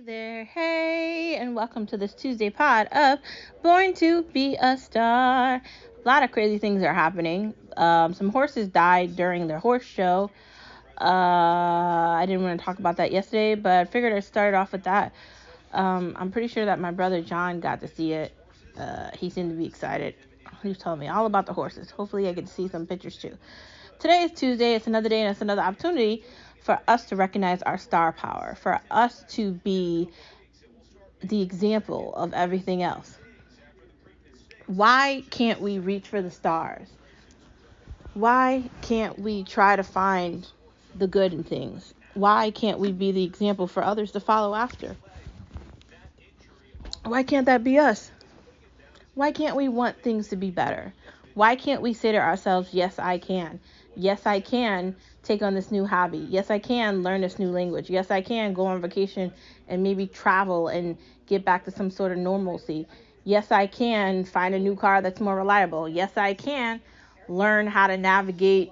there, hey, and welcome to this Tuesday pod of Born to Be a Star. A lot of crazy things are happening. Some horses died during their horse show. I didn't want to talk about that yesterday, but I figured I'd start off with that. I'm pretty sure that my brother John got to see it. He seemed to be excited. He was telling me all about the horses. Hopefully I get to see some pictures too. Today is Tuesday. It's another day and it's another opportunity for us to recognize our star power, for us to be the example of everything else. Why can't we reach for the stars? Why can't we try to find the good in things? Why can't we be the example for others to follow after? Why can't that be us? Why can't we want things to be better? Why can't we say to ourselves, yes, I can. Yes, I can take on this new hobby. Yes, I can learn this new language. Yes, I can go on vacation and maybe travel and get back to some sort of normalcy. Yes, I can find a new car that's more reliable. Yes, I can learn how to navigate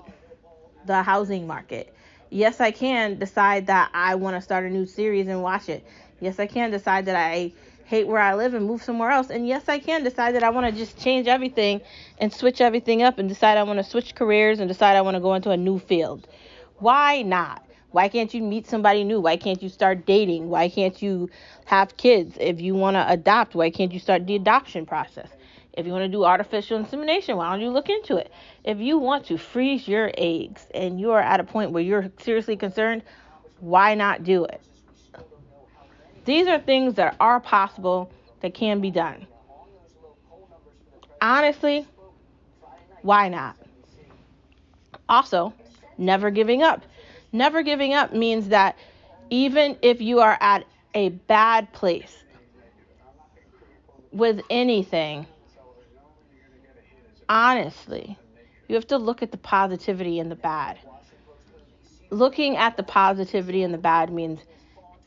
the housing market. Yes, I can decide that I want to start a new series and watch it. Yes, I can decide that I hate where I live and move somewhere else. And yes, I can decide that I want to just change everything and switch everything up and decide I want to switch careers and decide I want to go into a new field. Why not? Why can't you meet somebody new? Why can't you start dating? Why can't you have kids? If you want to adopt, why can't you start the adoption process? If you want to do artificial insemination, why don't you look into it? If you want to freeze your eggs and you are at a point where you're seriously concerned, why not do it? These are things that are possible, that can be done. Honestly, why not? Also, never giving up. Never giving up means that even if you are at a bad place with anything, honestly, you have to look at the positivity and the bad. Looking at the positivity and the bad means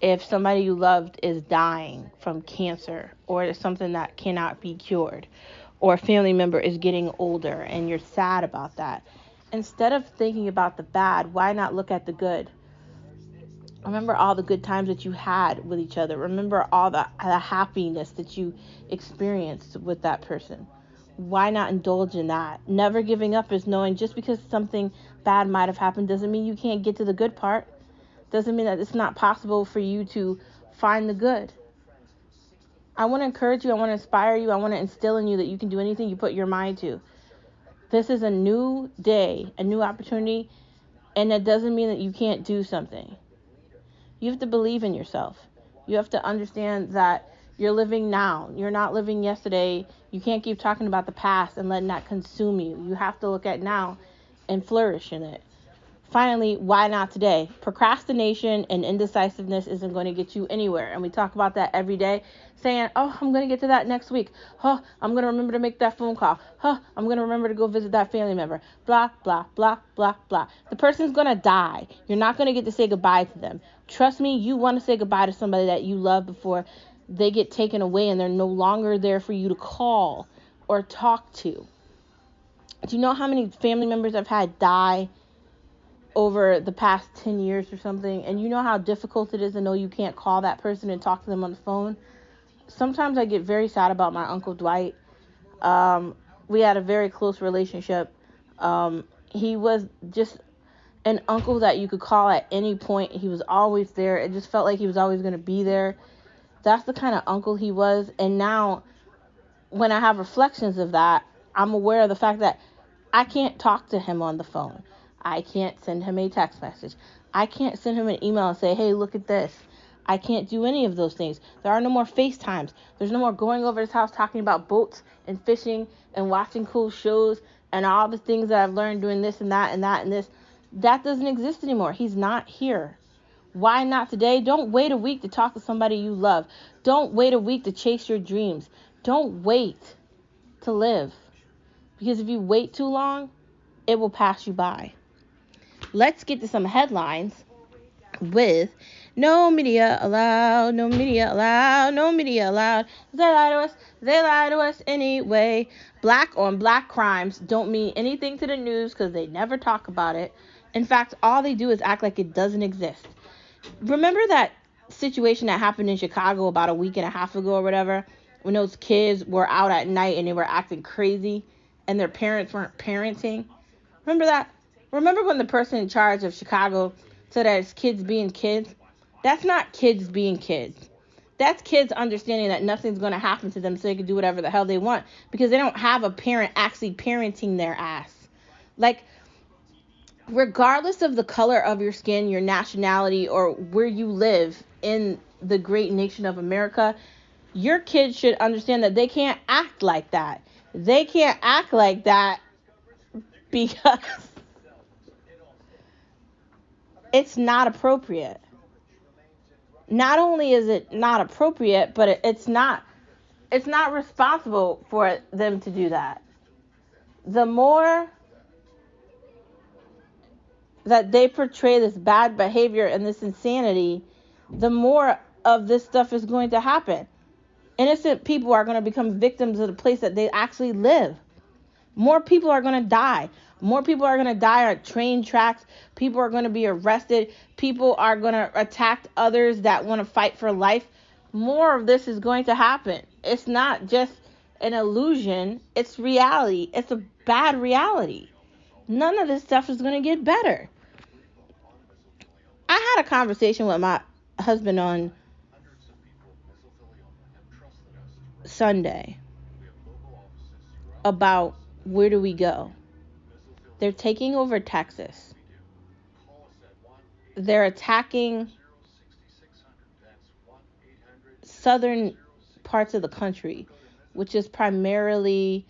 if somebody you loved is dying from cancer or it's something that cannot be cured or a family member is getting older and you're sad about that, instead of thinking about the bad, why not look at the good? Remember all the good times that you had with each other. Remember all the happiness that you experienced with that person. Why not indulge in that? Never giving up is knowing just because something bad might have happened doesn't mean you can't get to the good part. Doesn't mean that it's not possible for you to find the good. I want to encourage you. I want to inspire you. I want to instill in you that you can do anything you put your mind to. This is a new day, a new opportunity, and that doesn't mean that you can't do something. You have to believe in yourself. You have to understand that you're living now. You're not living yesterday. You can't keep talking about the past and letting that consume you. You have to look at now and flourish in it. Finally, why not today? Procrastination and indecisiveness isn't going to get you anywhere. And we talk about that every day, saying, oh, I'm going to get to that next week. Oh, I'm going to remember to make that phone call. Oh, I'm going to remember to go visit that family member. Blah, blah, blah, blah, blah. The person's going to die. You're not going to get to say goodbye to them. Trust me, you want to say goodbye to somebody that you love before they get taken away and they're no longer there for you to call or talk to. Do you know how many family members I've had die over the past 10 years or something, and you know how difficult it is to know you can't call that person and talk to them on the phone? Sometimes I get very sad about my Uncle Dwight. We had a very close relationship. He was just an uncle that you could call at any point. He was always there. It just felt like he was always going to be there. That's the kind of uncle he was. And now when I have reflections of that, I'm aware of the fact that I can't talk to him on the phone. I can't send him a text message. I can't send him an email and say, hey, look at this. I can't do any of those things. There are no more FaceTimes. There's no more going over his house talking about boats and fishing and watching cool shows and all the things that I've learned doing this and that and that and this. That doesn't exist anymore. He's not here. Why not today? Don't wait a week to talk to somebody you love. Don't wait a week to chase your dreams. Don't wait to live. Because if you wait too long, it will pass you by. Let's get to some headlines with no media allowed, no media allowed, no media allowed. They lie to us anyway. Black on black crimes don't mean anything to the news because they never talk about it. In fact, all they do is act like it doesn't exist. Remember that situation that happened in Chicago about a week and a half ago or whatever, when those kids were out at night and they were acting crazy and their parents weren't parenting. Remember that? Remember when the person in charge of Chicago said that it's kids being kids? That's not kids being kids. That's kids understanding that nothing's going to happen to them so they can do whatever the hell they want because they don't have a parent actually parenting their ass. Like, regardless of the color of your skin, your nationality, or where you live in the great nation of America, your kids should understand that they can't act like that. They can't act like that because it's not appropriate. Not only is it not appropriate, but it's not responsible for them to do that. The more that they portray this bad behavior and this insanity, the more of this stuff is going to happen. Innocent people are going to become victims of the place that they actually live. More people are going to die. More people are going to die on train tracks. People are going to be arrested. People are going to attack others that want to fight for life. More of this is going to happen. It's not just an illusion. It's reality. It's a bad reality. None of this stuff is going to get better. I had a conversation with my husband on Sunday about where do we go. They're taking over Texas. They're attacking southern parts of the country, which is primarily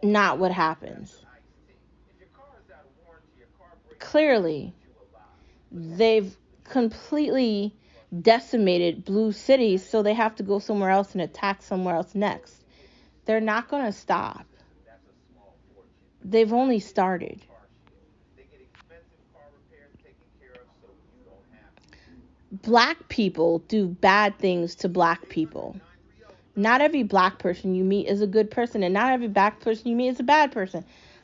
not what happens. Clearly, they've completely decimated blue cities, so they have to go somewhere else and attack somewhere else next. They're not going to stop. They've only started. Black people do bad things to black people. Not every black person you meet is a good person, and not every black person you meet is a bad person.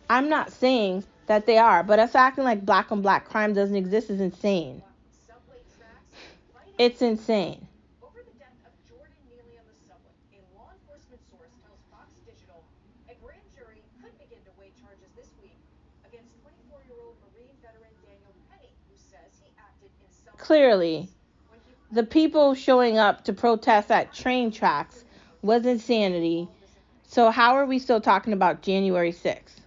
I'm not saying that they are, but us acting like black on black crime doesn't exist is insane. It's insane. Clearly, the people showing up to protest at train tracks was insanity. So how are we still talking about January 6th?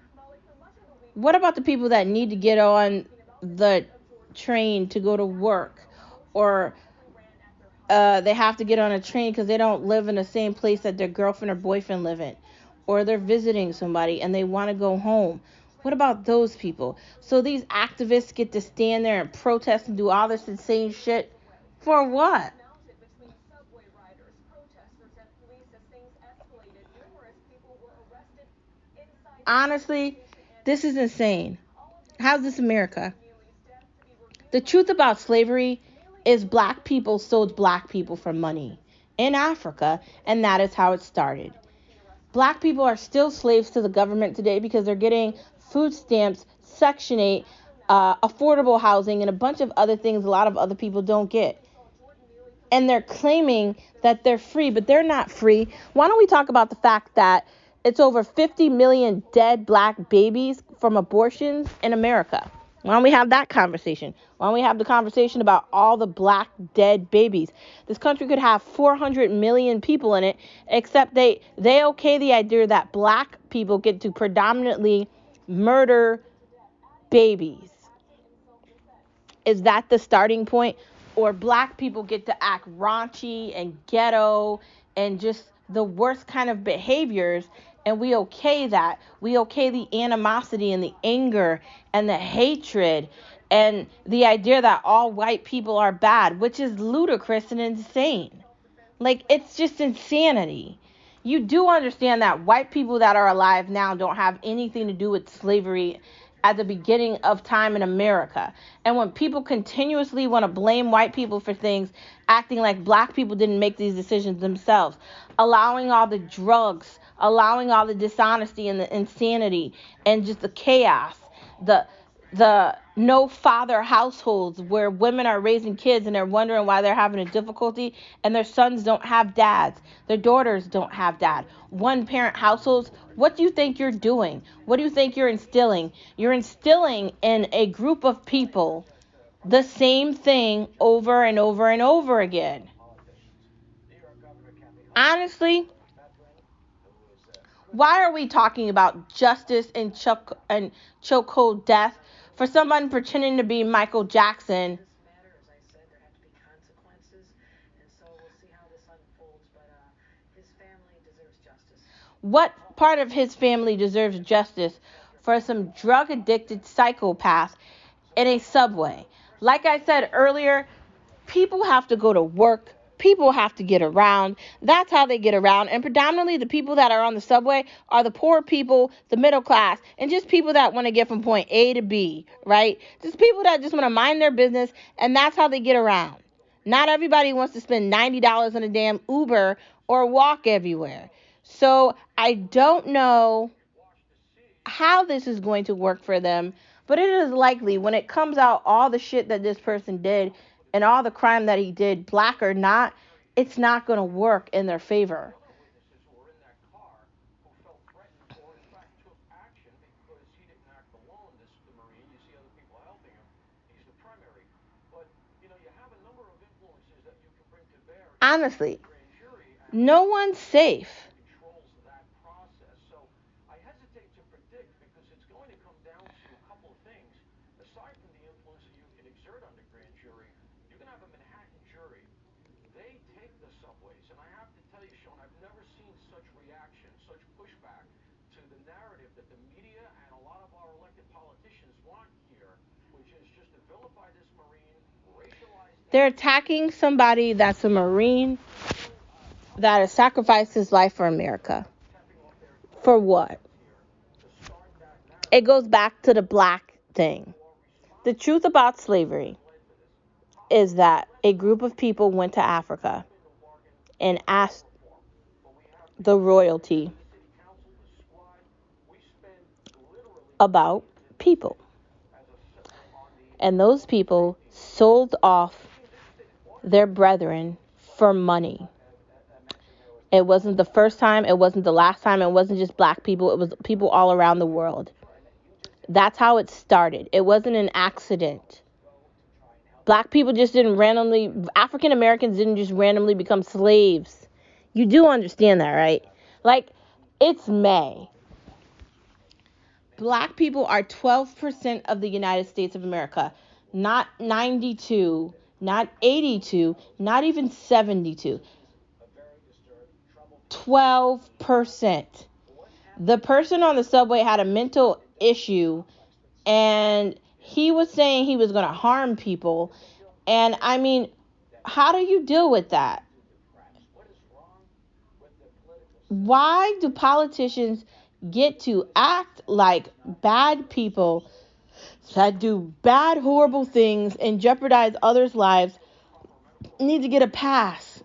What about the people that need to get on the train to go to work, or they have to get on a train because they don't live in the same place that their girlfriend or boyfriend live in, or they're visiting somebody and they want to go home? What about those people? So these activists get to stand there and protest and do all this insane shit for what? Honestly, this is insane. How's this America? The truth about slavery is black people sold black people for money in Africa, and that is how it started. Black people are still slaves to the government today because they're getting food stamps, Section 8, affordable housing, and a bunch of other things a lot of other people don't get. And they're claiming that they're free, but they're not free. Why don't we talk about the fact that it's over 50 million dead black babies from abortions in America? Why don't we have that conversation? Why don't we have the conversation about all the black dead babies? This country could have 400 million people in it, except they okay the idea that black people get to predominantly murder babies. Is that the starting point? Or black people get to act raunchy and ghetto and just the worst kind of behaviors, and we okay that. We okay the animosity and the anger and the hatred and the idea that all white people are bad, which is ludicrous and insane. Like, it's just insanity. You do understand that white people that are alive now don't have anything to do with slavery at the beginning of time in America. And when people continuously want to blame white people for things, acting like black people didn't make these decisions themselves, allowing all the drugs, allowing all the dishonesty and the insanity and just the chaos, the no father households where women are raising kids and they're wondering why they're having a difficulty, and their sons don't have dads, their daughters don't have dad. One parent households. What do you think you're doing? What do you think you're instilling? You're instilling in a group of people the same thing over and over and over again. Honestly, why are we talking about justice and chokehold death for someone pretending to be Michael Jackson? What part of his family deserves justice for some drug addicted psychopath in a subway? Like I said earlier, people have to go to work. People have to get around. That's how they get around. And predominantly, the people that are on the subway are the poor people, the middle class, and just people that want to get from point A to B, right? Just people that just want to mind their business, and that's how they get around. Not everybody wants to spend $90 on a damn Uber or walk everywhere. So I don't know how this is going to work for them, but it is likely when it comes out all the shit that this person did and all the crime that he did, black or not, it's not going to work in their favor. Honestly, no one's safe. They're attacking somebody that's a Marine that has sacrificed his life for America. For what? It goes back to the black thing. The truth about slavery is that a group of people went to Africa and asked the royalty about people. And those people sold off their brethren for money. It wasn't the first time, it wasn't the last time, it wasn't just black people, it was people all around the world. That's how it started. It wasn't an accident. Black people just didn't randomly, African Americans didn't just randomly become slaves. You do understand that, right? Like, it's May. Black people are 12% of the United States of America, not 92, not 82, not even 72. 12%. The person on the subway had a mental issue and he was saying he was going to harm people. And I mean, how do you deal with that? Why do politicians get to act like bad people that do bad, horrible things and jeopardize others' lives need to get a pass?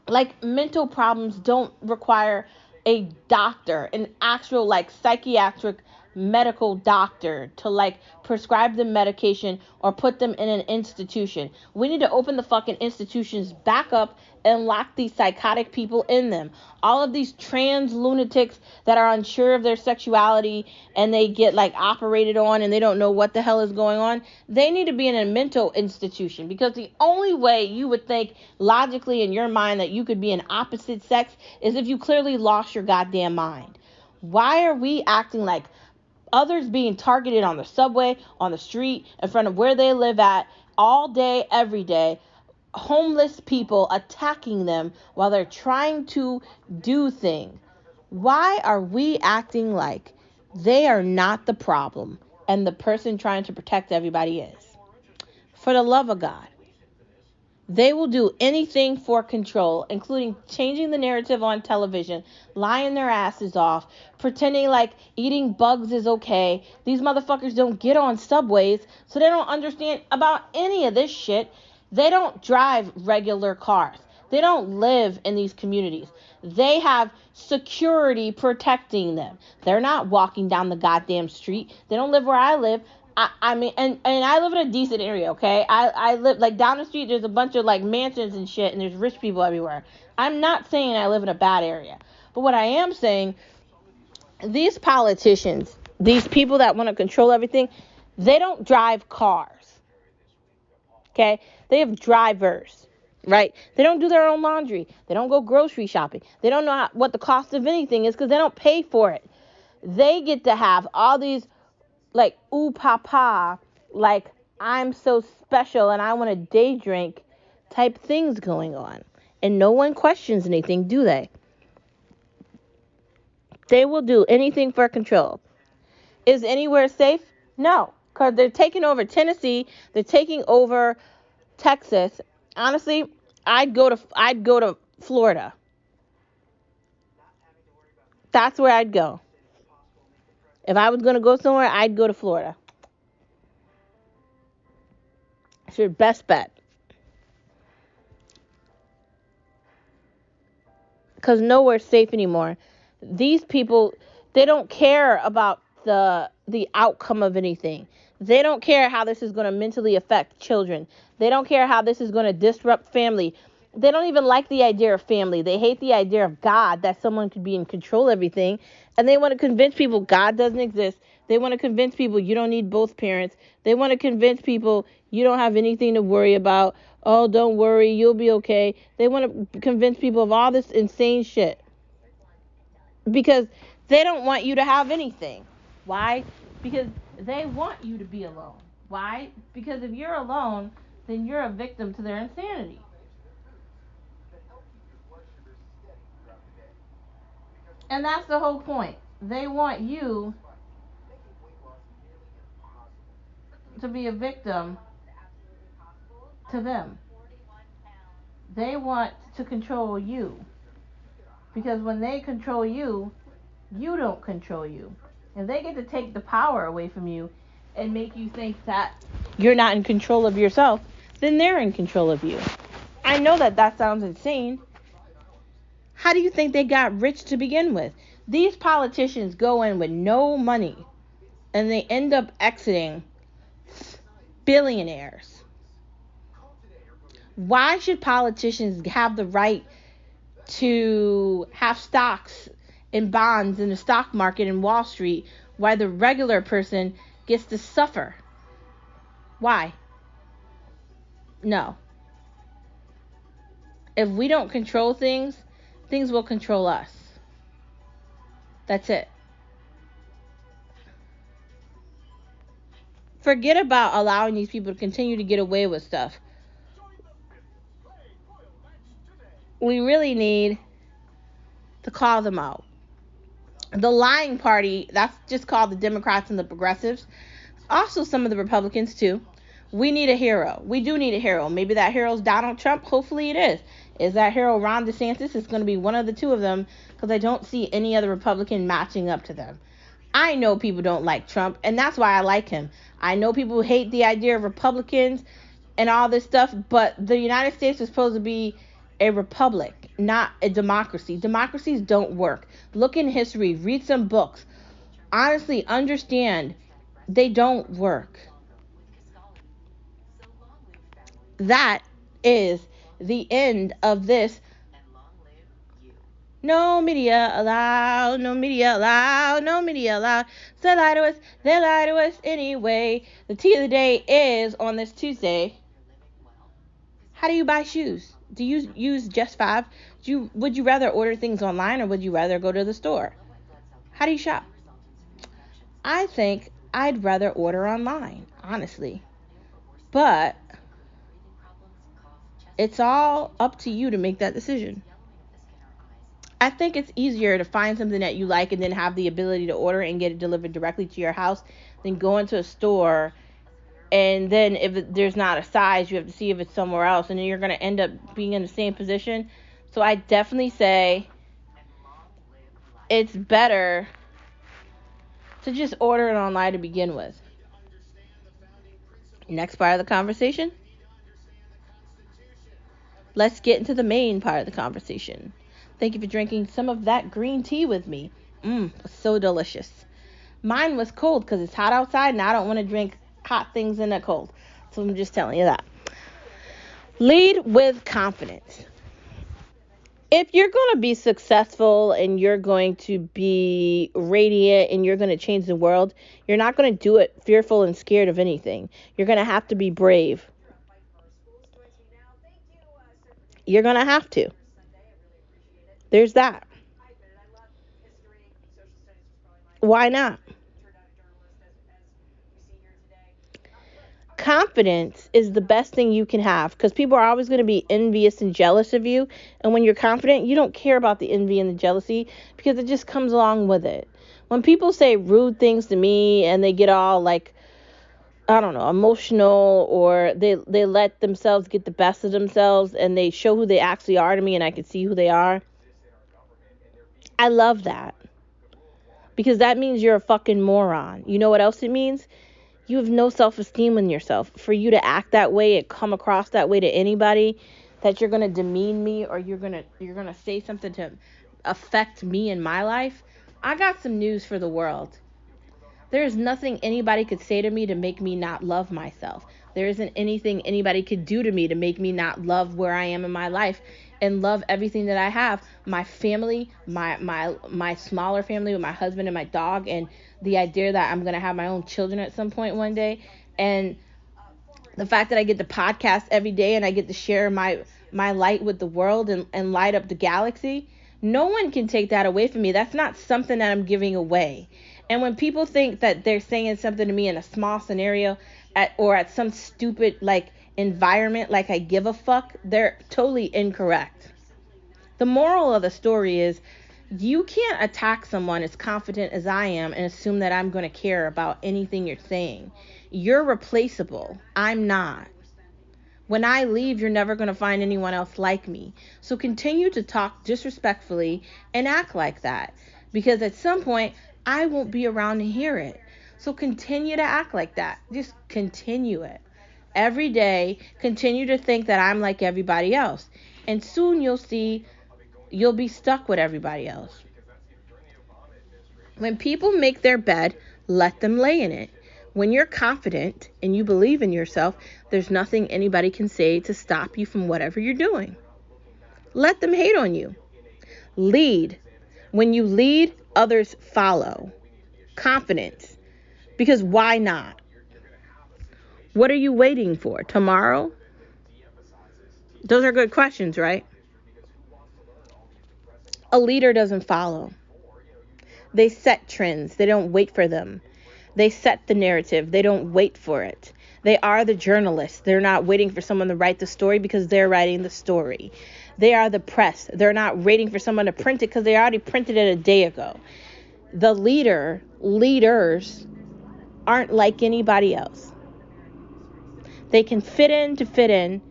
Like, mental problems don't require a doctor, an actual like psychiatric medical doctor to like prescribe them medication or put them in an institution. We need to open the fucking institutions back up and lock these psychotic people in them. All of these trans lunatics that are unsure of their sexuality and they get like operated on and they don't know what the hell is going on, they need to be in a mental institution, because the only way you would think logically in your mind that you could be an opposite sex is if you clearly lost your goddamn mind. Why are we acting like others being targeted on the subway, on the street, in front of where they live at, all day, every day? Homeless people attacking them while they're trying to do things. Why are we acting like they are not the problem and the person trying to protect everybody is? For the love of God. They will do anything for control, including changing the narrative on television, lying their asses off, pretending like eating bugs is okay. These motherfuckers don't get on subways, so they don't understand about any of this shit. They don't drive regular cars. They don't live in these communities. They have security protecting them. They're not walking down the goddamn street. They don't live where I live. I mean, and I live in a decent area, okay? I live, like, down the street, there's a bunch of, like, mansions and shit, and there's rich people everywhere. I'm not saying I live in a bad area. But what I am saying, these politicians, these people that want to control everything, they don't drive cars, okay? They have drivers, right? They don't do their own laundry. They don't go grocery shopping. They don't know what the cost of anything is because they don't pay for it. They get to have all these, like, ooh papa, like, I'm so special and I want a day drink type things going on. And no one questions anything, do they? They will do anything for control. Is anywhere safe? No, because they're taking over Tennessee. They're taking over Texas. Honestly, I'd go to Florida. That's where I'd go. If I was going to go somewhere, I'd go to Florida. It's your best bet. Because nowhere's safe anymore. These people, they don't care about the outcome of anything. They don't care how this is going to mentally affect children. They don't care how this is going to disrupt family. They don't even like the idea of family. They hate the idea of God, that someone could be in control of everything. And they want to convince people God doesn't exist. They want to convince people you don't need both parents. They want to convince people you don't have anything to worry about. Oh, don't worry, you'll be okay. They want to convince people of all this insane shit. Because they don't want you to have anything. Why? Because they want you to be alone. Why? Because if you're alone, then you're a victim to their insanity. And that's the whole point. They want you to be a victim to them. They want to control you. Because when they control you, you don't control you. If they get to take the power away from you and make you think that you're not in control of yourself, then they're in control of you. I know that sounds insane. How do you think they got rich to begin with? These politicians go in with no money and they end up exiting billionaires. Why should politicians have the right to have stocks and bonds in the stock market in Wall Street while the regular person gets to suffer? Why? No. If we don't control things, things will control us. That's it. Forget about allowing these people to continue to get away with stuff. We really need to call them out. The lying party, that's just called the Democrats and the progressives. Also some of the Republicans too. We need a hero. We do need a hero. Maybe that hero is Donald Trump. Hopefully it is. Is that hero Ron DeSantis? It's going to be one of the two of them because I don't see any other Republican matching up to them. I know people don't like Trump, and that's why I like him. I know people hate the idea of Republicans and all this stuff, but the United States is supposed to be a republic, not a democracy. Democracies don't work. Look in history, read some books. Honestly, understand they don't work. That is the end of this. No media allowed, no media allowed, no media allowed. They lie to us, they lie to us anyway. The tea of the day is on this Tuesday. How do you buy shoes? Do you use Just 5? Would you rather order things online or would you rather go to the store? How do you shop? I think I'd rather order online, honestly. But it's all up to you to make that decision. I think it's easier to find something that you like and then have the ability to order and get it delivered directly to your house than go into a store and then if there's not a size, you have to see if it's somewhere else, and then you're going to end up being in the same position. So I definitely say it's better to just order it online to begin with. Next part of the conversation. Let's get into the main part of the conversation. Thank you for drinking some of that green tea with me. So delicious. Mine was cold because it's hot outside and I don't want to drink hot things in a cold. So I'm just telling you that. Lead with confidence. If you're going to be successful and you're going to be radiant and you're going to change the world, you're not going to do it fearful and scared of anything. You're going to have to be brave. You're going to have to. There's that. Why not? Confidence is the best thing you can have because people are always going to be envious and jealous of you. And when you're confident, you don't care about the envy and the jealousy because it just comes along with it. When people say rude things to me and they get all like, I don't know, emotional, or they let themselves get the best of themselves and they show who they actually are to me and I can see who they are. I love that because that means you're a fucking moron. You know what else it means? You have no self-esteem in yourself. For you to act that way and come across that way to anybody, that you're going to demean me or you're going to say something to affect me in my life, I got some news for the world. There is nothing anybody could say to me to make me not love myself. There isn't anything anybody could do to me to make me not love where I am in my life and love everything that I have. My family, my smaller family with my husband and my dog, and the idea that I'm going to have my own children at some point one day, and the fact that I get to podcast every day and I get to share my light with the world and light up the galaxy. No one can take that away from me. That's not something that I'm giving away. And when people think that they're saying something to me in a small scenario or at some stupid like environment like I give a fuck, they're totally incorrect. The moral of the story is you can't attack someone as confident as I am and assume that I'm going to care about anything you're saying. You're replaceable. I'm not. When I leave, you're never going to find anyone else like me. So continue to talk disrespectfully and act like that. Because at some point, I won't be around to hear it. So continue to act like that. Just continue it. Every day, continue to think that I'm like everybody else. And soon you'll see you'll be stuck with everybody else. When people make their bed, let them lay in it. When you're confident and you believe in yourself, there's nothing anybody can say to stop you from whatever you're doing. Let them hate on you. Lead. When you lead, others follow. Confidence. Because why not? What are you waiting for? Tomorrow? Those are good questions, right? A leader doesn't follow. They set trends. They don't wait for them. They set the narrative. They don't wait for it. They are the journalists. They're not waiting for someone to write the story because they're writing the story. They are the press. They're not waiting for someone to print it because they already printed it a day ago. The leaders aren't like anybody else. They can fit in to fit in.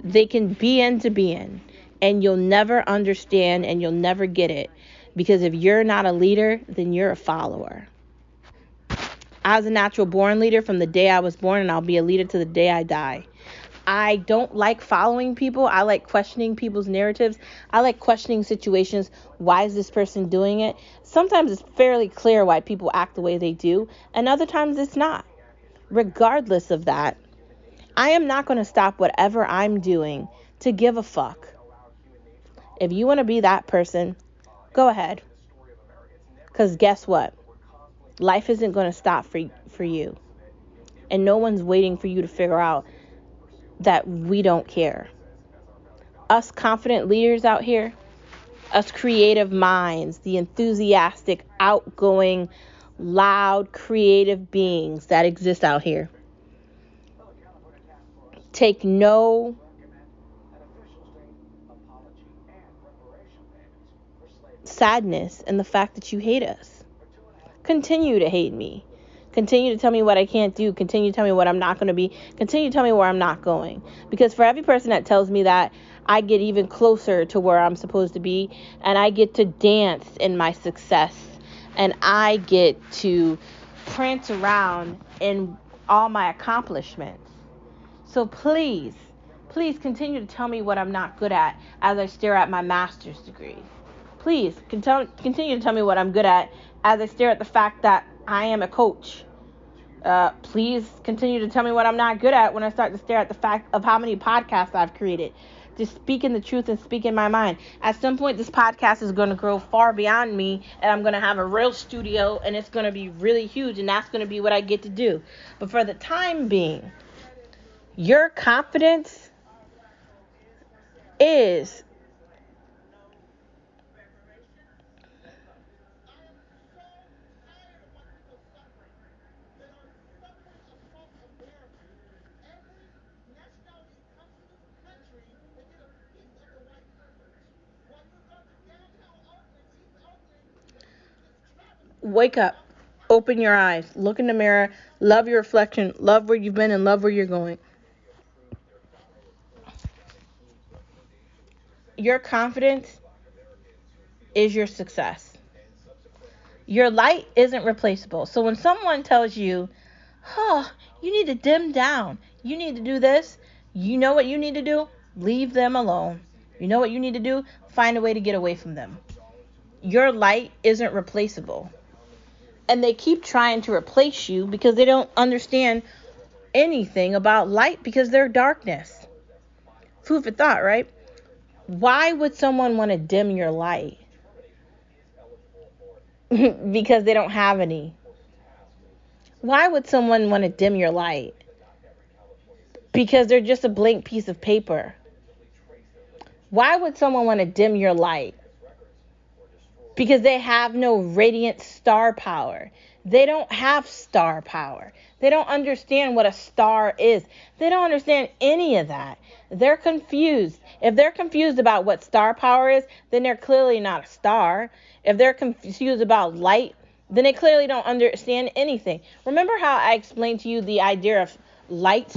They can be in to be in. And you'll never understand and you'll never get it. Because if you're not a leader, then you're a follower. I was a natural born leader from the day I was born, and I'll be a leader to the day I die. I don't like following people. I like questioning people's narratives. I like questioning situations. Why is this person doing it? Sometimes it's fairly clear why people act the way they do, and other times it's not. Regardless of that, I am not going to stop whatever I'm doing to give a fuck. If you want to be that person, go ahead. Because guess what? Life isn't going to stop for you. And no one's waiting for you to figure out that we don't care. Us confident leaders out here, us creative minds, the enthusiastic, outgoing, loud, creative beings that exist out here, take no sadness in the fact that you hate us. Continue to hate me. Continue to tell me what I can't do. Continue to tell me what I'm not going to be. Continue to tell me where I'm not going. Because for every person that tells me that, I get even closer to where I'm supposed to be. And I get to dance in my success. And I get to prance around in all my accomplishments. So please continue to tell me what I'm not good at as I stare at my master's degree. Please continue to tell me what I'm good at as I stare at the fact that I am a coach, Please continue to tell me what I'm not good at when I start to stare at the fact of how many podcasts I've created. Just speaking the truth and speaking my mind. At some point, this podcast is going to grow far beyond me, and I'm going to have a real studio, and it's going to be really huge, and that's going to be what I get to do. But for the time being, your confidence is wake up, open your eyes, look in the mirror, love your reflection, love where you've been, and love where you're going. Your confidence is your success. Your light isn't replaceable. So when someone tells you, oh, you need to dim down, you need to do this, you know what you need to do? Leave them alone. You know what you need to do? Find a way to get away from them. Your light isn't replaceable. And they keep trying to replace you because they don't understand anything about light because they're darkness. Food for thought, right? Why would someone want to dim your light? Because they don't have any. Why would someone want to dim your light? Because they're just a blank piece of paper. Why would someone want to dim your light? Because they have no radiant star power. They don't have star power. They don't understand what a star is. They don't understand any of that. They're confused. If they're confused about what star power is, then they're clearly not a star. If they're confused about light, then they clearly don't understand anything. Remember how I explained to you the idea of light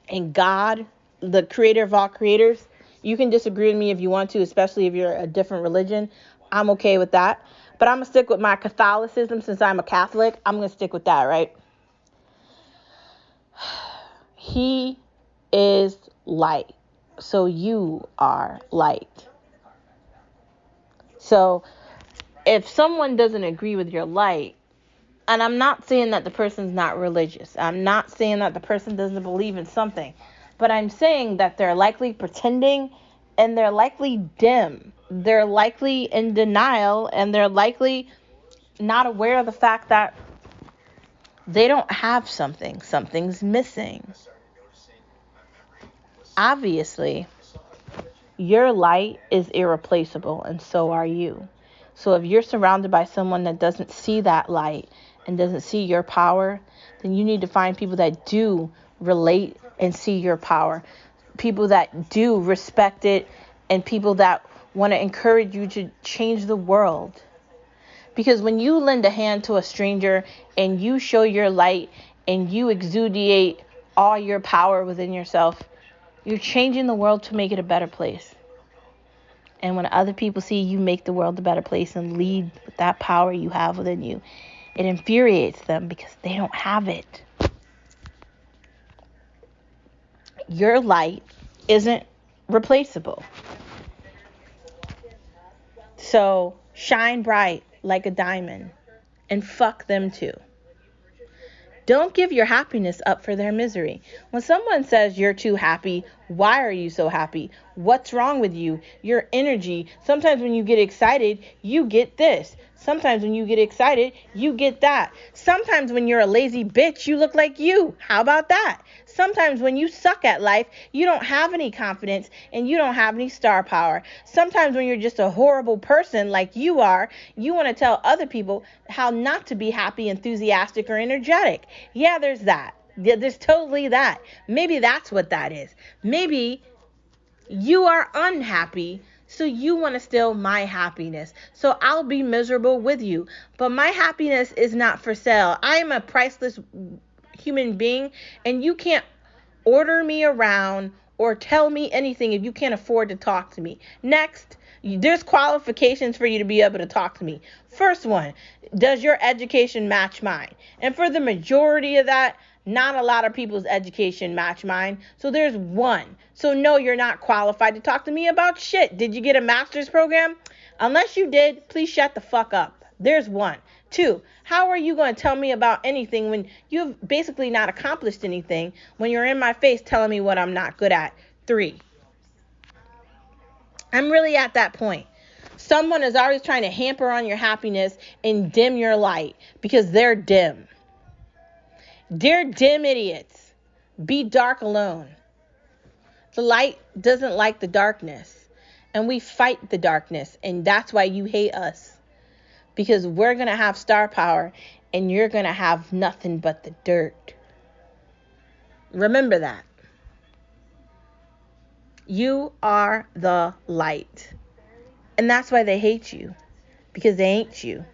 and God, the creator of all creators? You can disagree with me if you want to, especially if you're a different religion. I'm okay with that. But I'm going to stick with my Catholicism since I'm a Catholic. I'm going to stick with that, right? He is light. So you are light. So if someone doesn't agree with your light, and I'm not saying that the person's not religious. I'm not saying that the person doesn't believe in something. But I'm saying that they're likely pretending and they're likely dim. They're likely in denial and they're likely not aware of the fact that they don't have something. Something's missing. Obviously, your light is irreplaceable and so are you. So if you're surrounded by someone that doesn't see that light and doesn't see your power, then you need to find people that do relate and see your power. People that do respect it and people that want to encourage you to change the world. Because when you lend a hand to a stranger and you show your light and you exudiate all your power within yourself, you're changing the world to make it a better place. And when other people see you make the world a better place and lead with that power you have within you, it infuriates them because they don't have it. Your light isn't replaceable. So shine bright like a diamond and fuck them too. Don't give your happiness up for their misery. When someone says you're too happy, why are you so happy? What's wrong with you? Your energy. Sometimes when you get excited, you get this. Sometimes when you get excited, you get that. Sometimes when you're a lazy bitch, you look like you. How about that? Sometimes when you suck at life, you don't have any confidence and you don't have any star power. Sometimes when you're just a horrible person like you are, you want to tell other people how not to be happy, enthusiastic, or energetic. Yeah, there's that. There's totally that. Maybe that's what that is. Maybe you are unhappy, so you want to steal my happiness. So I'll be miserable with you. But my happiness is not for sale. I am a priceless human being, and you can't order me around or tell me anything if you can't afford to talk to me. Next, there's qualifications for you to be able to talk to me. First one, does your education match mine? And for the majority of that, not a lot of people's education match mine. So there's one. So no, you're not qualified to talk to me about shit. Did you get a master's program? Unless you did, please shut the fuck up. There's one. 2, how are you going to tell me about anything when you've basically not accomplished anything when you're in my face telling me what I'm not good at? 3, I'm really at that point. Someone is always trying to hamper on your happiness and dim your light because they're dim. They're dim idiots. Be dark alone. The light doesn't like the darkness. And we fight the darkness. And that's why you hate us. Because we're going to have star power and you're going to have nothing but the dirt. Remember that. You are the light. And that's why they hate you. Because they ain't you.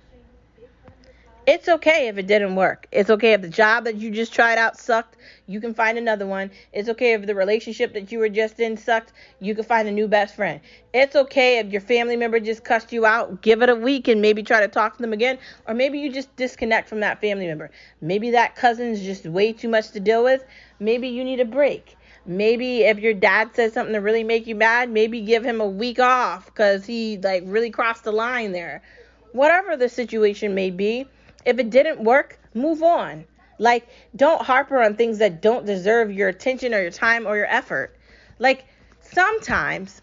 It's okay if it didn't work. It's okay if the job that you just tried out sucked. You can find another one. It's okay if the relationship that you were just in sucked. You can find a new best friend. It's okay if your family member just cussed you out. Give it a week and maybe try to talk to them again. Or maybe you just disconnect from that family member. Maybe that cousin's just way too much to deal with. Maybe you need a break. Maybe if your dad says something to really make you mad, maybe give him a week off because he really crossed the line there. Whatever the situation may be, if it didn't work, move on. Don't harper on things that don't deserve your attention or your time or your effort. Sometimes,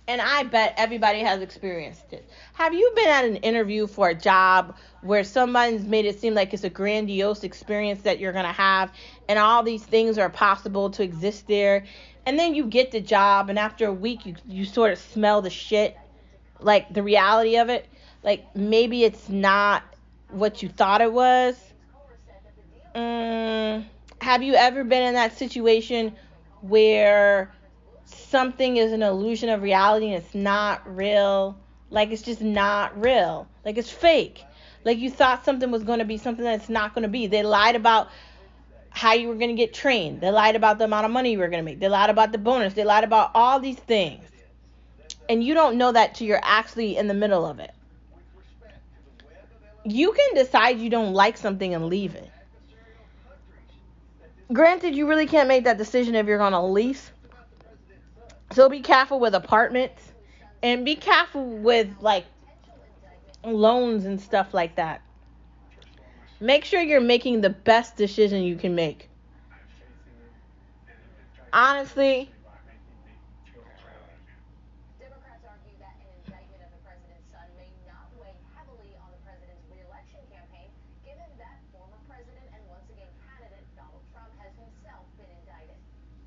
and I bet everybody has experienced it. Have you been at an interview for a job where someone's made it seem like it's a grandiose experience that you're going to have and all these things are possible to exist there? And then you get the job and after a week you sort of smell the shit, the reality of it. Maybe it's not what you thought it was. Have you ever been in that situation where something is an illusion of reality and it's not real? It's just not real. It's fake. You thought something was going to be something that's not going to be. They lied about how you were going to get trained. They lied about the amount of money you were going to make. They lied about the bonus. They lied about all these things. And you don't know that till you're actually in the middle of it. You can decide you don't like something and leave it. Granted, you really can't make that decision if you're going to lease. So be careful with apartments and be careful with loans and stuff like that. Make sure you're making the best decision you can make. Honestly, Democrats argue that an indictment of the president's son may not weigh heavily on the president's re-election campaign, given that former president and once again candidate Donald Trump has himself been indicted.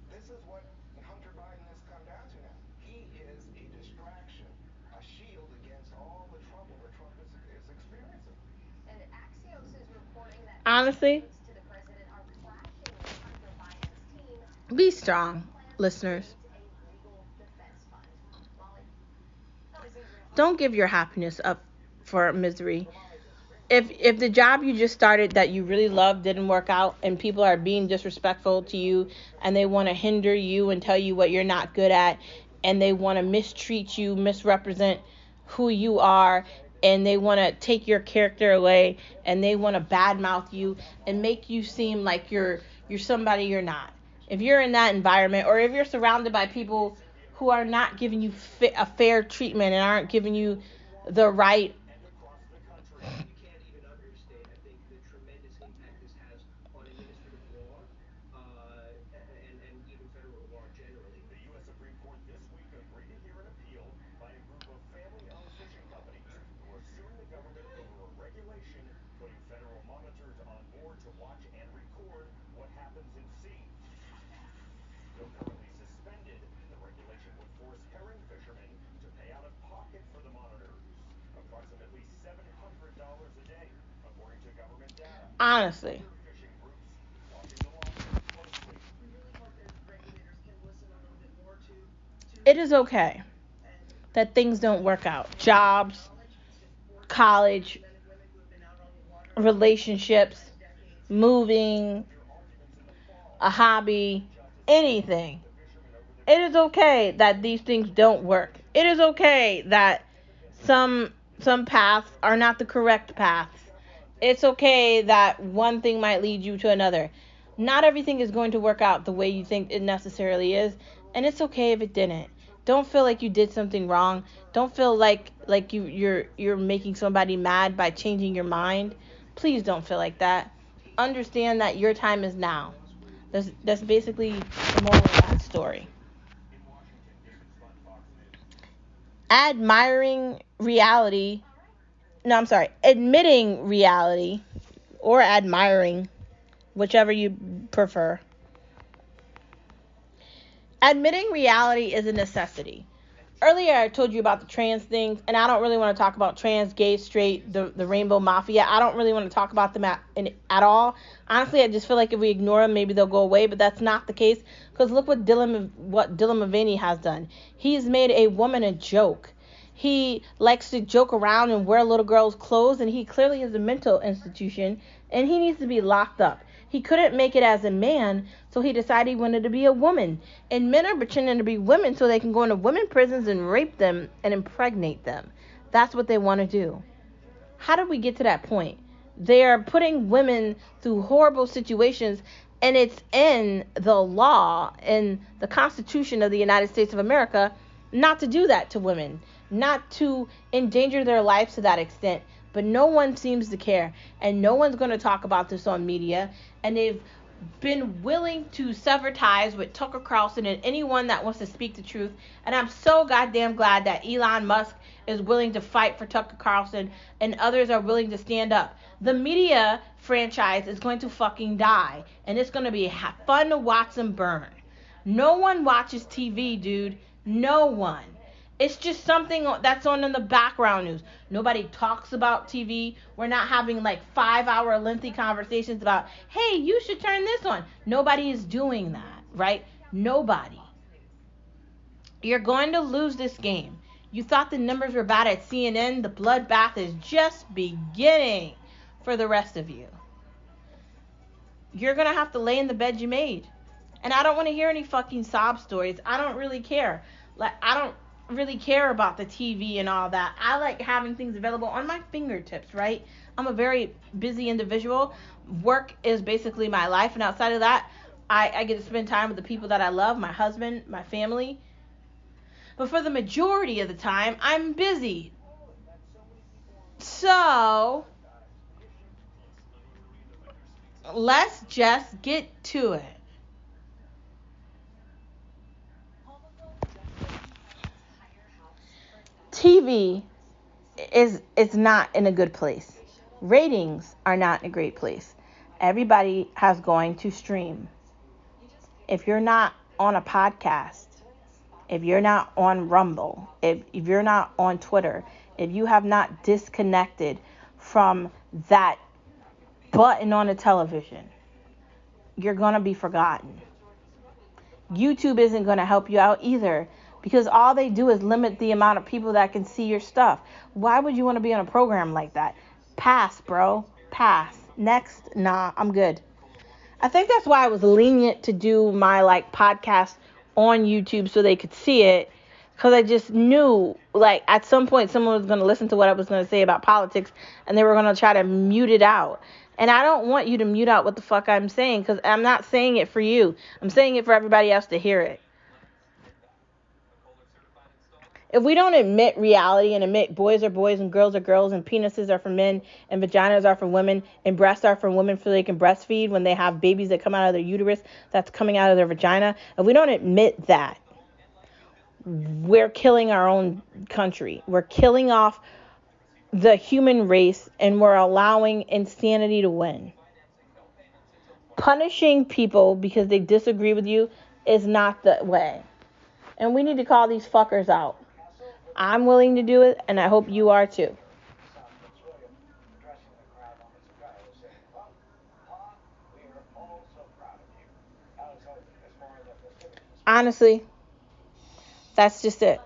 This is what Hunter Biden has come down to now. He is a distraction, a shield against all the trouble that Trump is experiencing. And Axios is reporting that honestly, to the president are clashing with Hunter Biden's team. be strong, listeners. Don't give your happiness up for misery. If the job you just started that you really love didn't work out and people are being disrespectful to you and they want to hinder you and tell you what you're not good at and they want to mistreat you, misrepresent who you are, and they want to take your character away and they want to badmouth you and make you seem like you're somebody you're not. If you're in that environment or if you're surrounded by people who are not giving you a fair treatment and aren't giving you the right honestly. It is okay that things don't work out. Jobs, college, relationships, moving, a hobby, anything. It is okay that these things don't work. It is okay that some paths are not the correct paths. It's okay that one thing might lead you to another. Not everything is going to work out the way you think it necessarily is, and it's okay if it didn't. Don't feel like you did something wrong. Don't feel like you're making somebody mad by changing your mind. Please don't feel like that. Understand that your time is now. That's basically the moral of that story. Admiring reality. No, I'm sorry. Admitting reality or admiring, whichever you prefer. Admitting reality is a necessity. Earlier I told you about the trans things, and I don't really want to talk about trans, gay, straight, the rainbow mafia. I don't really want to talk about them at all. Honestly, I just feel like if we ignore them, maybe they'll go away, but that's not the case. Because look what Dylan Mulvaney has done. He's made a woman a joke. He likes to joke around and wear little girls' clothes, and he clearly is a mental institution, and he needs to be locked up. He couldn't make it as a man, so he decided he wanted to be a woman. And men are pretending to be women so they can go into women prisons and rape them and impregnate them. That's what they want to do. How did we get to that point? They are putting women through horrible situations, and it's in the law, in the Constitution of the United States of America, not to do that to women, not to endanger their lives to that extent. But no one seems to care, and no one's going to talk about this on media, and they've been willing to sever ties with Tucker Carlson and anyone that wants to speak the truth. And I'm so goddamn glad that Elon Musk is willing to fight for Tucker Carlson and others are willing to stand up. The media franchise is going to fucking die, and it's going to be fun to watch them burn. No one watches TV, dude. No one. It's just something that's on in the background news. Nobody talks about TV. We're not having like 5-hour lengthy conversations about, hey, you should turn this on. Nobody is doing that, right? Nobody. You're going to lose this game. You thought the numbers were bad at CNN. The bloodbath is just beginning for the rest of you. You're going to have to lay in the bed you made. And I don't want to hear any fucking sob stories. I don't really care. I don't really care about the TV and all that. I like having things available on my fingertips, right? I'm a very busy individual. Work is basically my life, and outside of that, I get to spend time with the people that I love, my husband, my family. But for the majority of the time, I'm busy. So, let's just get to it. TV is not in a good place. Ratings are not in a great place. Everybody has going to stream. If you're not on a podcast, if you're not on Rumble, if you're not on Twitter, if you have not disconnected from that button on the television, you're going to be forgotten. YouTube isn't going to help you out either, because all they do is limit the amount of people that can see your stuff. Why would you want to be on a program like that? Pass, bro. Pass. Next. Nah, I'm good. I think that's why I was lenient to do my podcast on YouTube so they could see it, because I just knew at some point someone was going to listen to what I was going to say about politics and they were going to try to mute it out. And I don't want you to mute out what the fuck I'm saying, because I'm not saying it for you. I'm saying it for everybody else to hear it. If we don't admit reality and admit boys are boys and girls are girls and penises are for men and vaginas are for women and breasts are for women so they can breastfeed when they have babies that come out of their uterus that's coming out of their vagina, if we don't admit that, we're killing our own country. We're killing off the human race, and we're allowing insanity to win. Punishing people because they disagree with you is not the way. And we need to call these fuckers out. I'm willing to do it, and I hope you are too. Honestly, that's just it.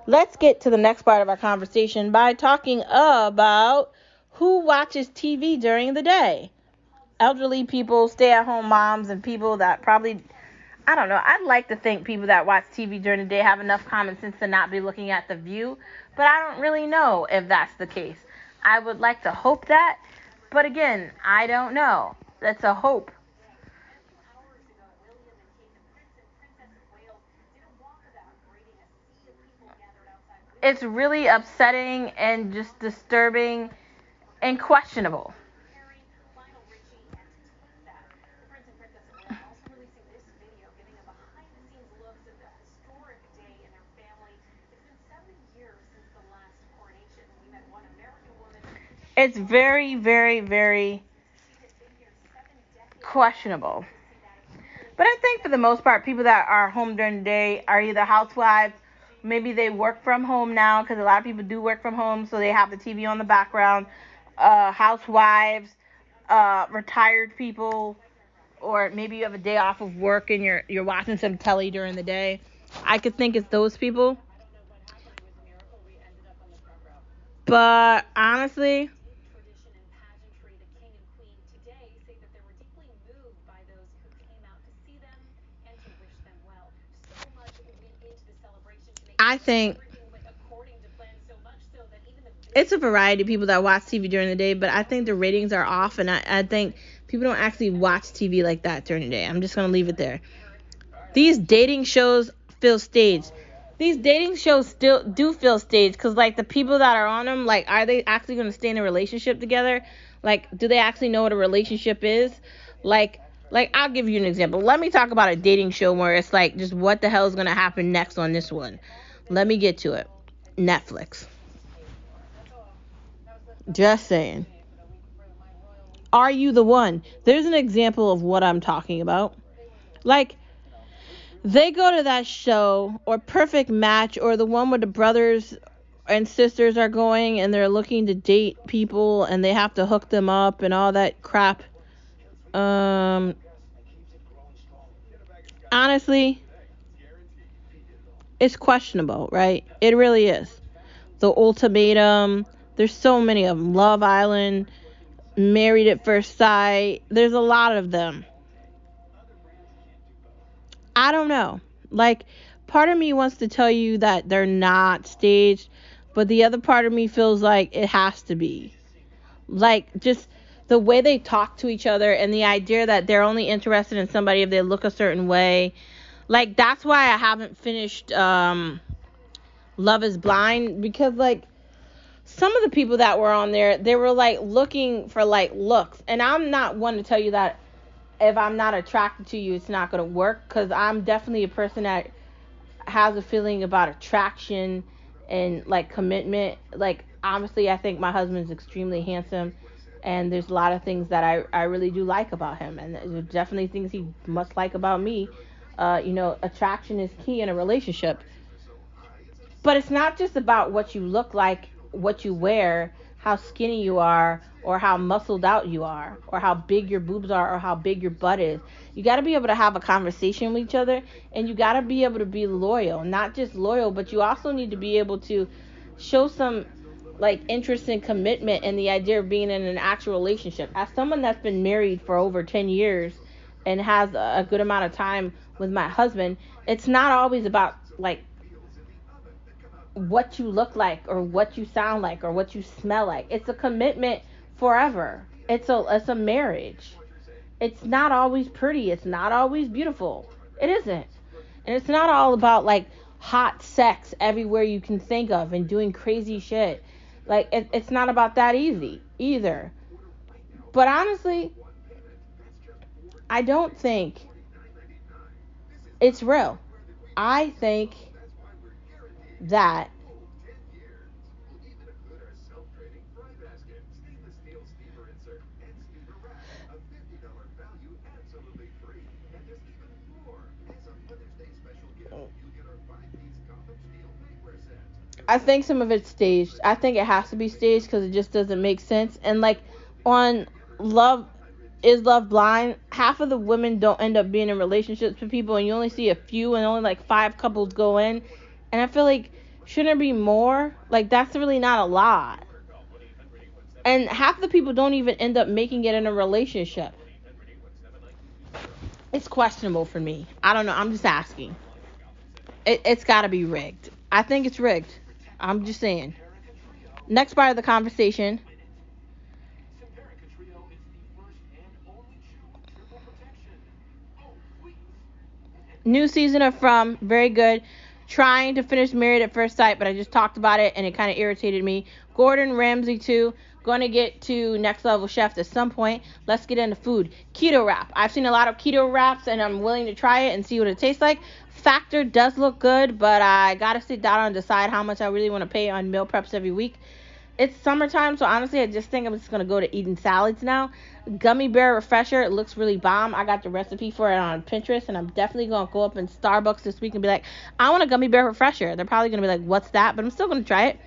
Let's get to the next part of our conversation by talking about who watches TV during the day. Elderly people, stay-at-home moms, and people that probably, I don't know, I'd like to think people that watch TV during the day have enough common sense to not be looking at The View, but I don't really know if that's the case. I would like to hope that, but again, I don't know. That's a hope. it's really upsetting and just disturbing and questionable. It's very, very, very questionable. But I think for the most part, people that are home during the day are either housewives, maybe they work from home now because a lot of people do work from home, so they have the TV on the background. Housewives, retired people, or maybe you have a day off of work and you're watching some telly during the day. I could think it's those people. But honestly, I think it's a variety of people that watch TV during the day, but I think the ratings are off, and I think people don't actually watch TV like that during the day. I'm just going to leave it there. These dating shows feel staged. These dating shows still do feel staged because, like, the people that are on them, like, are they actually going to stay in a relationship together? Like, do they actually know what a relationship is? Like, I'll give you an example. Let me talk about a dating show where it's like, just what the hell is going to happen next on this one. Let me get to it. Netflix. Just saying. Are you the one? There's an example of what I'm talking about. Like, they go to that show, or Perfect Match, or the one where the brothers and sisters are going and they're looking to date people and they have to hook them up and all that crap. Honestly, it's questionable, right? It really is. The Ultimatum, there's so many of them. Love Island, Married at First Sight, there's a lot of them. I don't know. Like, part of me wants to tell you that they're not staged, but the other part of me feels like it has to be. Like, just the way they talk to each other and the idea that they're only interested in somebody if they look a certain way. Like, that's why I haven't finished Love is Blind, because, like, some of the people that were on there, they were, like, looking for, like, looks. And I'm not one to tell you that if I'm not attracted to you, it's not going to work, because I'm definitely a person that has a feeling about attraction and, like, commitment. Like, honestly, I think my husband's extremely handsome, and there's a lot of things that I really do like about him, and there's definitely things he must like about me. Attraction is key in a relationship. But it's not just about what you look like, what you wear, how skinny you are, or how muscled out you are, or how big your boobs are, or how big your butt is. You got to be able to have a conversation with each other, and you got to be able to be loyal. Not just loyal, but you also need to be able to show some, like, interest and commitment in the idea of being in an actual relationship. As someone that's been married for over 10 years and has a good amount of time with my husband, it's not always about, like, what you look like or what you sound like or what you smell like. It's a commitment forever. It's a marriage. It's not always pretty. It's not always beautiful. It isn't. And it's not all about, like, hot sex everywhere you can think of and doing crazy shit. Like, it's not about that easy either. But honestly, I don't think it's real. I think that I think some of it's staged. I think it has to be staged because it just doesn't make sense. And, like, on Love is Love Blind, half of the women don't end up being in relationships with people, and you only see a few, and only like 5 couples go in. And I feel like, shouldn't there be more? Like, that's really not a lot. And half the people don't even end up making it in a relationship. It's questionable for me. I don't know. I'm just asking. It's got to be rigged. I think it's rigged. I'm just saying. Next part of the conversation. New season of From, very good. trying to finish Married at First Sight, but I just talked about it and it kind of irritated me. Gordon Ramsay 2. Going to get to Next Level Chef at some point. Let's get into food. Keto wrap. I've seen a lot of keto wraps and I'm willing to try it and see what it tastes like. Factor does look good, but I got to sit down and decide how much I really want to pay on meal preps every week. It's summertime, so honestly, I just think I'm just going to go to eating salads now. Gummy bear refresher, it looks really bomb. I got the recipe for it on Pinterest, and I'm definitely going to go up in Starbucks this week and be like, I want a gummy bear refresher. They're probably going to be like, what's that? But I'm still going to try it.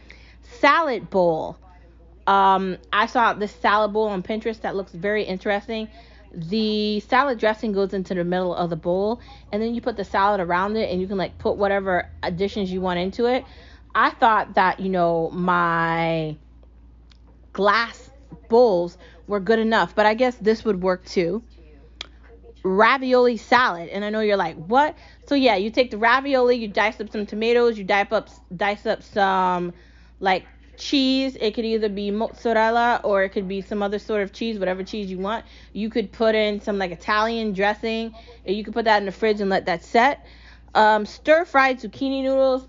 Salad bowl. I saw this salad bowl on Pinterest that looks very interesting. The salad dressing goes into the middle of the bowl, and then you put the salad around it, and you can like put whatever additions you want into it. I thought that, my glass bowls were good enough, but I guess this would work too. Ravioli salad, and I know you're like, what? So yeah, you take the ravioli, you dice up some tomatoes, you dice up some like cheese. It could either be mozzarella or it could be some other sort of cheese, whatever cheese you want. You could put in some like Italian dressing, and you could put that in the fridge and let that set. Stir fried zucchini noodles.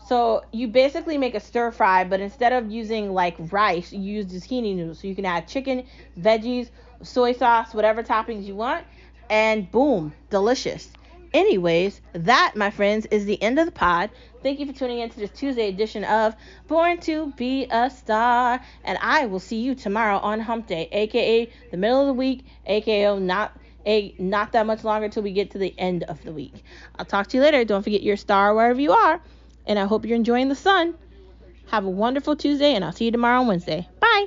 So you basically make a stir fry, but instead of using like rice, you use zucchini noodles. So you can add chicken, veggies, soy sauce, whatever toppings you want, and boom, delicious. Anyways, that, my friends, is the end of the pod. Thank you for tuning in to this Tuesday edition of Born to Be a Star, and I will see you tomorrow on Hump Day, aka the middle of the week, aka not that much longer till we get to the end of the week. I'll talk to you later. Don't forget your star wherever you are. And I hope you're enjoying the sun. Have a wonderful Tuesday, and I'll see you tomorrow on Wednesday. Bye.